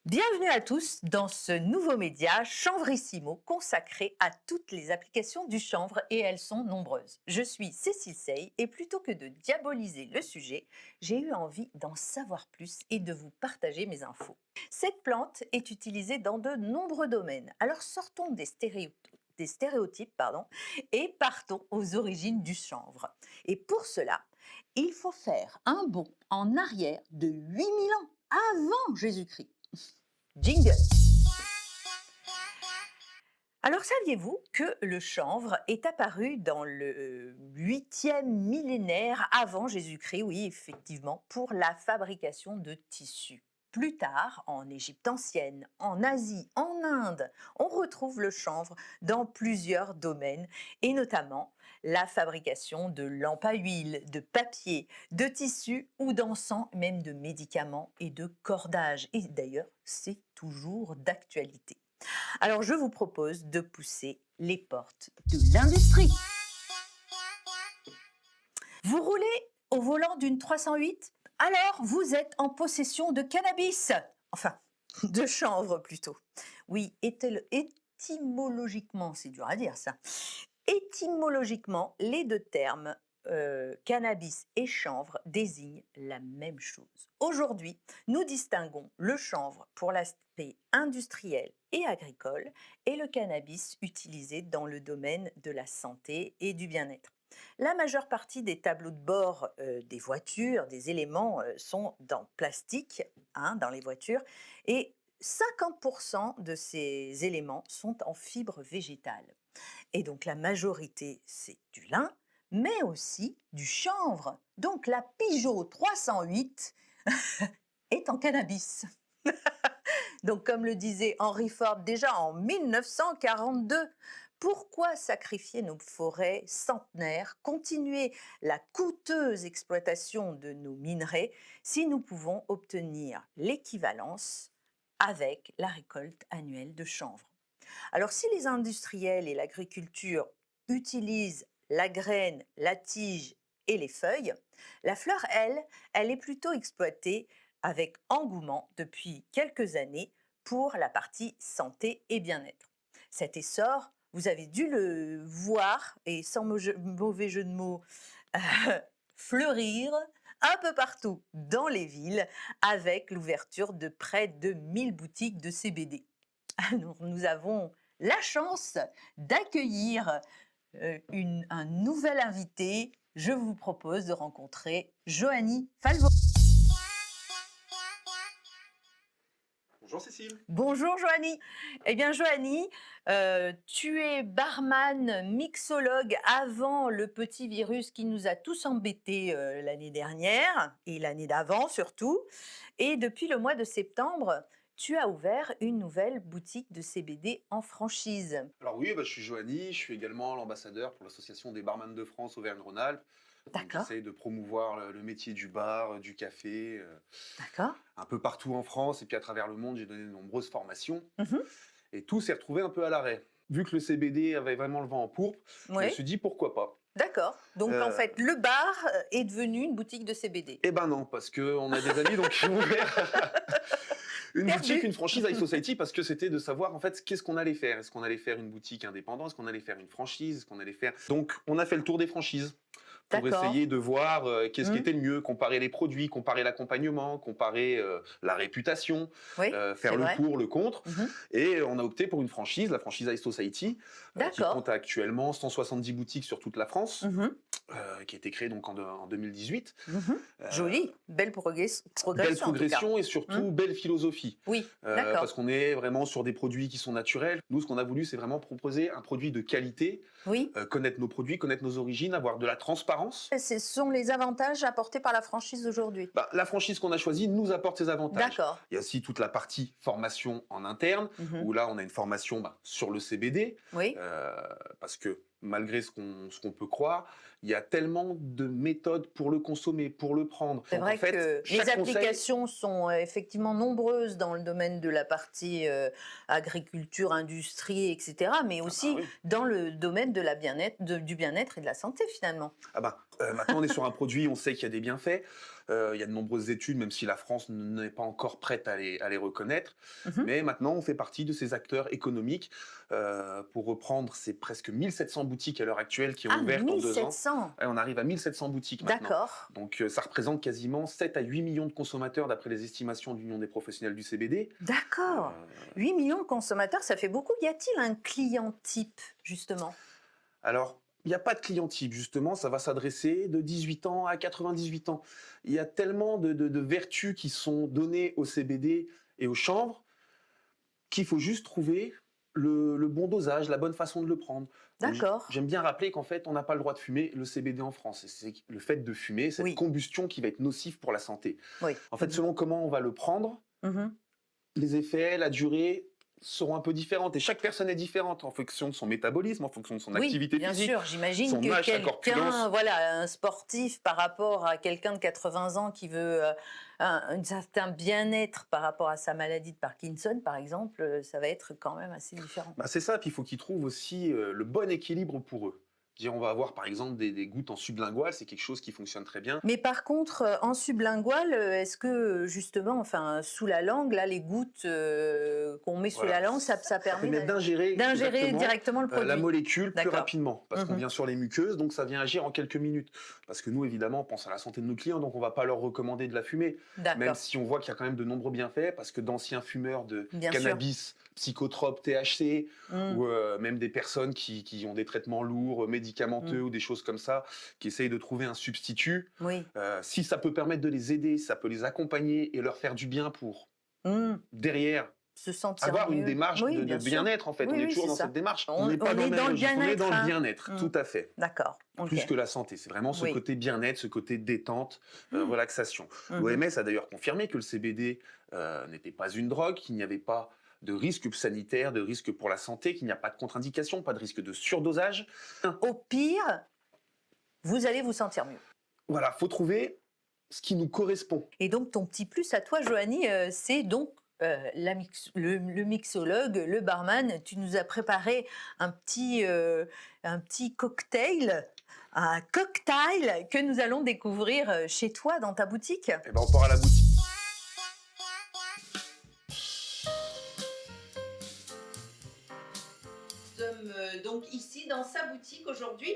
Bienvenue à tous dans ce nouveau média Chanvrissimo consacré à toutes les applications du chanvre et elles sont nombreuses. Je suis Cécile Sey et plutôt que de diaboliser le sujet, j'ai eu envie d'en savoir plus et de vous partager mes infos. Cette plante est utilisée dans de nombreux domaines. Alors sortons des stéréotypes et partons aux origines du chanvre. Et pour cela, il faut faire un bond en arrière de 8000 ans avant Jésus-Christ. Jingle. Alors saviez-vous que le chanvre est apparu dans le 8e millénaire avant Jésus-Christ, oui effectivement, pour la fabrication de tissus. Plus tard, en Égypte ancienne, en Asie, en Inde, on retrouve le chanvre dans plusieurs domaines et notamment la fabrication de lampes à huile, de papier, de tissus ou d'encens, même de médicaments et de cordages. Et d'ailleurs, c'est toujours d'actualité. Alors, je vous propose de pousser les portes de l'industrie. Vous roulez au volant d'une 308 ? Alors, vous êtes en possession de cannabis. Enfin, de chanvre plutôt. Oui, étymologiquement, c'est dur à dire ça. Étymologiquement, les deux termes cannabis et chanvre désignent la même chose. Aujourd'hui, nous distinguons le chanvre pour l'aspect industriel et agricole et le cannabis utilisé dans le domaine de la santé et du bien-être. La majeure partie des tableaux de bord des voitures, des éléments sont dans plastique, dans les voitures, et 50% de ces éléments sont en fibre végétale. Et donc la majorité, c'est du lin, mais aussi du chanvre. Donc la Peugeot 308 est en cannabis. Donc comme le disait Henry Ford déjà en 1942, pourquoi sacrifier nos forêts centenaires, continuer la coûteuse exploitation de nos minerais si nous pouvons obtenir l'équivalence avec la récolte annuelle de chanvre? Alors si les industriels et l'agriculture utilisent la graine, la tige et les feuilles, la fleur, elle est plutôt exploitée avec engouement depuis quelques années pour la partie santé et bien-être. Cet essor, vous avez dû le voir, et sans mauvais jeu de mots, fleurir un peu partout dans les villes avec l'ouverture de près de 1000 boutiques de CBD. Alors, nous avons la chance d'accueillir un nouvel invité. Je vous propose de rencontrer Joanie Falvo. Bonjour Cécile. Bonjour Joanie. Eh bien Joanie, tu es barman, mixologue avant le petit virus qui nous a tous embêtés l'année dernière et l'année d'avant surtout. Et depuis le mois de septembre, tu as ouvert une nouvelle boutique de CBD en franchise. Alors oui, je suis Joanie, je suis également l'ambassadeur pour l'association des barman de France Auvergne-Rhône-Alpes. Donc D'accord, j'essaye de promouvoir le métier du bar, du café, d'accord. un peu partout en France et puis à travers le monde, j'ai donné de nombreuses formations Mhm. et tout s'est retrouvé un peu à l'arrêt. Vu que le CBD avait vraiment le vent en pourpre, je me Oui, suis dit pourquoi pas. d'accord. Donc en Euh, fait, le bar est devenu une boutique de CBD. eh ben non, parce qu'on a des amis donc qui ont ouvert une boutique, Perdu. une franchise High Society, parce que c'était de savoir en fait qu'est-ce qu'on allait faire. Est-ce qu'on allait faire une boutique indépendante? Est-ce qu'on allait faire une franchise? Est-ce qu'on allait faire... Donc on a fait le tour des franchises pour D'accord. essayer de voir qu'est-ce qui Hmm. était le mieux, comparer les produits, comparer l'accompagnement, comparer la réputation, Oui, faire c'est le vrai. pour, le contre. Mhm. Et on a opté pour une franchise, la franchise High Society, qui D'accord. compte actuellement 170 boutiques sur toute la France, Mhm. qui a été créée donc en 2018. Mhm. Euh, Joli, belle Belle progression en tout cas. progression et Hmm. surtout belle philosophie. Oui, Parce d'accord. qu'on est vraiment sur des produits qui sont naturels. Nous, ce qu'on a voulu, c'est vraiment proposer un produit de qualité, Oui. connaître nos produits, connaître nos origines, avoir de la transparence. Ce sont les avantages apportés par la franchise aujourd'hui. La franchise qu'on a choisie nous apporte ses avantages. D'accord. Il y a aussi toute la partie formation en interne, Mhm. où là, on a une formation sur le CBD, Oui. parce que malgré ce qu'on peut croire, il y a tellement de méthodes pour le consommer, pour le prendre. C'est Donc en vrai fait, que les chaque conseil... applications sont effectivement nombreuses dans le domaine de la partie agriculture, industrie, etc., mais Ah bah aussi oui. dans le domaine de la bien-être, du bien-être et de la santé finalement. Maintenant, on est sur un produit, on sait qu'il y a des bienfaits. Il y a de nombreuses études, même si la France n'est pas encore prête à les reconnaître. Mmh. Mais maintenant, on fait partie de ces acteurs économiques. Pour reprendre, c'est presque 1700 boutiques à l'heure actuelle qui ont Ah, ouvert en 2 ans. 1700. Ouais, on arrive à 1700 boutiques maintenant. D'accord. Donc ça représente quasiment 7 à 8 millions de consommateurs d'après les estimations de l'Union des professionnels du CBD. D'accord. Euh, 8 millions de consommateurs, ça fait beaucoup. Y a-t-il un client type, justement? Alors, il n'y a pas de client type, justement, ça va s'adresser de 18 ans à 98 ans. Il y a tellement de vertus qui sont données au CBD et au chanvre qu'il faut juste trouver le bon dosage, la bonne façon de le prendre. Donc, D'accord. j'aime bien rappeler qu'en fait, on n'a pas le droit de fumer le CBD en France. Et c'est le fait de fumer, cette Oui. combustion qui va être nocive pour la santé. Oui. En fait, selon comment on va le prendre, Mmh. les effets, la durée seront un peu différentes. Et chaque personne est différente en fonction de son métabolisme, en fonction de son Oui, activité bien physique, sûr. J'imagine son que âge, sa quelqu'un, corpulence. voilà, un sportif par rapport à quelqu'un de 80 ans qui veut un certain bien-être par rapport à sa maladie de Parkinson, par exemple, ça va être quand même assez différent. Bah, c'est ça, puis il faut qu'ils trouvent aussi le bon équilibre pour eux. Dire, on va avoir par exemple des gouttes en sublingual, c'est quelque chose qui fonctionne très bien. Mais par contre, en sublingual, est-ce que justement, enfin, sous la langue, là, les gouttes qu'on met sous la Voilà. langue, ça Ça permet permet d'ingérer exactement, directement le la produit? molécule plus D'accord. rapidement, parce qu'on Mhm. vient sur les muqueuses, donc ça vient agir en quelques minutes. Parce que nous, évidemment, on pense à la santé de nos clients, donc on ne va pas leur recommander de la fumer, même D'accord. si on voit qu'il y a quand même de nombreux bienfaits, parce que d'anciens fumeurs de Bien sûr. cannabis, psychotropes, THC, Mm. ou même des personnes qui ont des traitements lourds, médicamenteux, ou des choses comme ça, qui essayent de trouver un substitut, Oui. si ça peut permettre de les aider, ça peut les accompagner et leur faire du bien pour, Mm. derrière, Se sentir avoir une mieux. démarche Oui, de bien sûr. bien-être, en fait. Oui, On est oui, toujours c'est dans ça. cette démarche. On On n'est pas on dans est le dans le registre, on est dans bien-être, le hein. bien-être, Mm. tout à fait. D'accord. Ok. Plus que la santé. C'est vraiment ce Oui. côté bien-être, ce côté détente, Mm. relaxation. Mhm. L'OMS a d'ailleurs confirmé que le CBD n'était pas une drogue, qu'il n'y avait pas de risque sanitaire, de risque pour la santé, qu'il n'y a pas de contre-indication, pas de risque de surdosage. Au pire, vous allez vous sentir mieux. Voilà, faut trouver ce qui nous correspond. Et donc, ton petit plus à toi, Joanie, c'est donc le mixologue, le barman. Tu nous as préparé un petit cocktail, un cocktail que nous allons découvrir chez toi, dans ta boutique. Eh ben, on part à la boutique. Nous sommes donc ici dans sa boutique aujourd'hui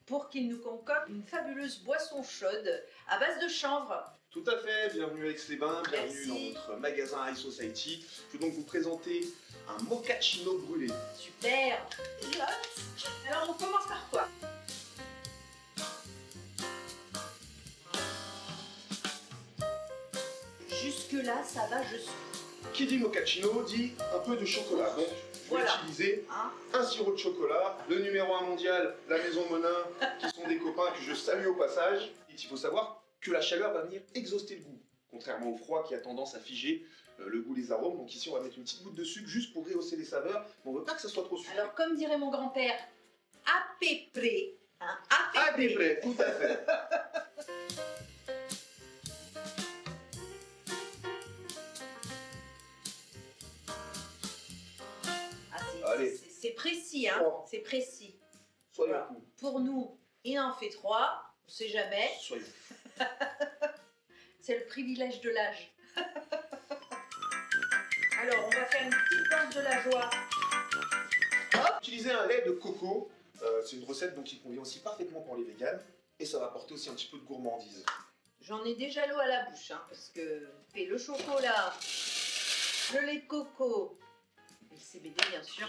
pour qu'il nous concocte une fabuleuse boisson chaude à base de chanvre. Tout à fait, bienvenue à Aix-les-Bains, bienvenue Merci. dans notre magasin High Society. Je vais donc vous présenter un mochaccino brûlé. Super. Alors on commence par quoi? Jusque-là, ça va, je suis. Qui dit mochaccino dit un peu de chocolat. Donc, je vais Voilà. utiliser Hein? un sirop de chocolat, le numéro 1 mondial, la Maison Monin, qui sont des copains que je salue au passage. Il faut savoir que la chaleur va venir exhauster le goût, contrairement au froid qui a tendance à figer le goût, les arômes. Donc ici, on va mettre une petite goutte de sucre juste pour rehausser les saveurs, mais on veut pas que ça soit trop sucré. Alors, comme dirait mon grand-père, à peu près. Hein, À peu près, tout à fait. Ah, Allez. c'est précis, hein? Trois. C'est précis. Soyons Voilà. fous. Pour nous, il en fait 3, on sait jamais. Soyons. C'est le privilège de l'âge. Alors, on va faire une petite danse de la joie. Utiliser un lait de coco, c'est une recette donc, qui convient aussi parfaitement pour les véganes, et ça va apporter aussi un petit peu de gourmandise. J'en ai déjà l'eau à la bouche, hein, parce que et le chocolat, le lait de coco, et le CBD bien sûr.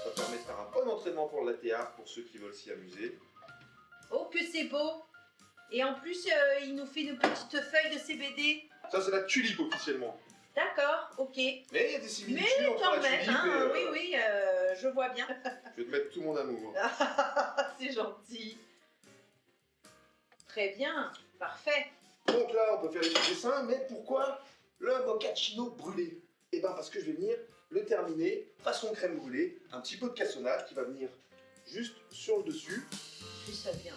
Ça permet de faire un bon entraînement pour le latte art pour ceux qui veulent s'y amuser. Oh que c'est beau! Et en plus, il nous fait une petite feuille de CBD. Ça, c'est la tulipe officiellement. D'accord, ok. Mais il y a des similitudes Mais entre quand la même, tulipe hein, et, oui, je vois bien. Je vais te mettre tout mon amour. C'est gentil. Très bien, parfait. Donc là, on peut faire des petits dessins, mais pourquoi le mochaccino brûlé? Eh bien, parce que je vais venir le terminer façon crème brûlée, un petit peu de cassonade qui va venir juste sur le dessus. Plus ça vient.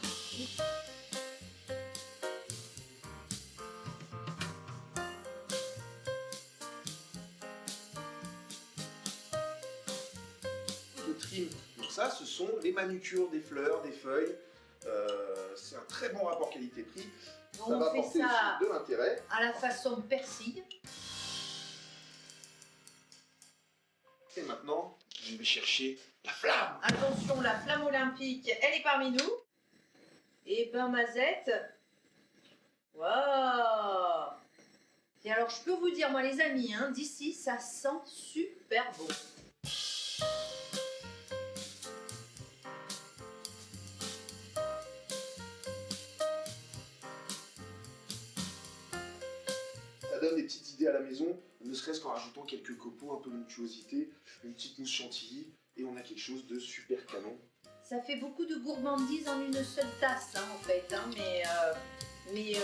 De prime. Donc ça, ce sont les manucures des fleurs, des feuilles. C'est un très bon rapport qualité-prix. Ça On va fait apporter ça aussi de l'intérêt. à la façon persil. Et maintenant, je vais chercher la flamme. Attention, la flamme olympique, elle est parmi nous. Et ben Mazette. Waouh! Et alors, je peux vous dire, moi les amis, hein, d'ici, ça sent super bon. Ça donne des petites idées à la maison, ne serait-ce qu'en rajoutant quelques copeaux, un peu d'onctuosité, une petite mousse chantilly, et on a quelque chose de super canon. Ça fait beaucoup de gourmandise en une seule tasse, hein, en fait, hein, mais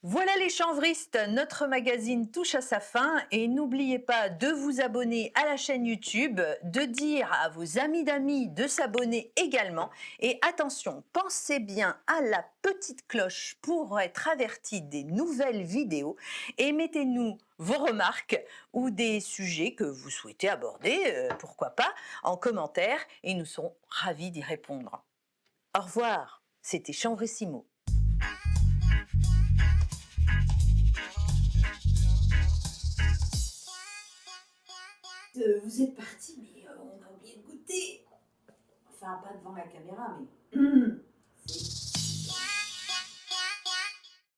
Voilà les chanvristes, notre magazine touche à sa fin et n'oubliez pas de vous abonner à la chaîne YouTube, de dire à vos amis d'amis de s'abonner également et attention, pensez bien à la petite cloche pour être averti des nouvelles vidéos et mettez-nous vos remarques ou des sujets que vous souhaitez aborder, pourquoi pas, en commentaire et nous serons ravis d'y répondre. Au revoir, c'était Chanvrissimo. Vous êtes parti, mais on a oublié de goûter. Enfin, pas devant la caméra, mais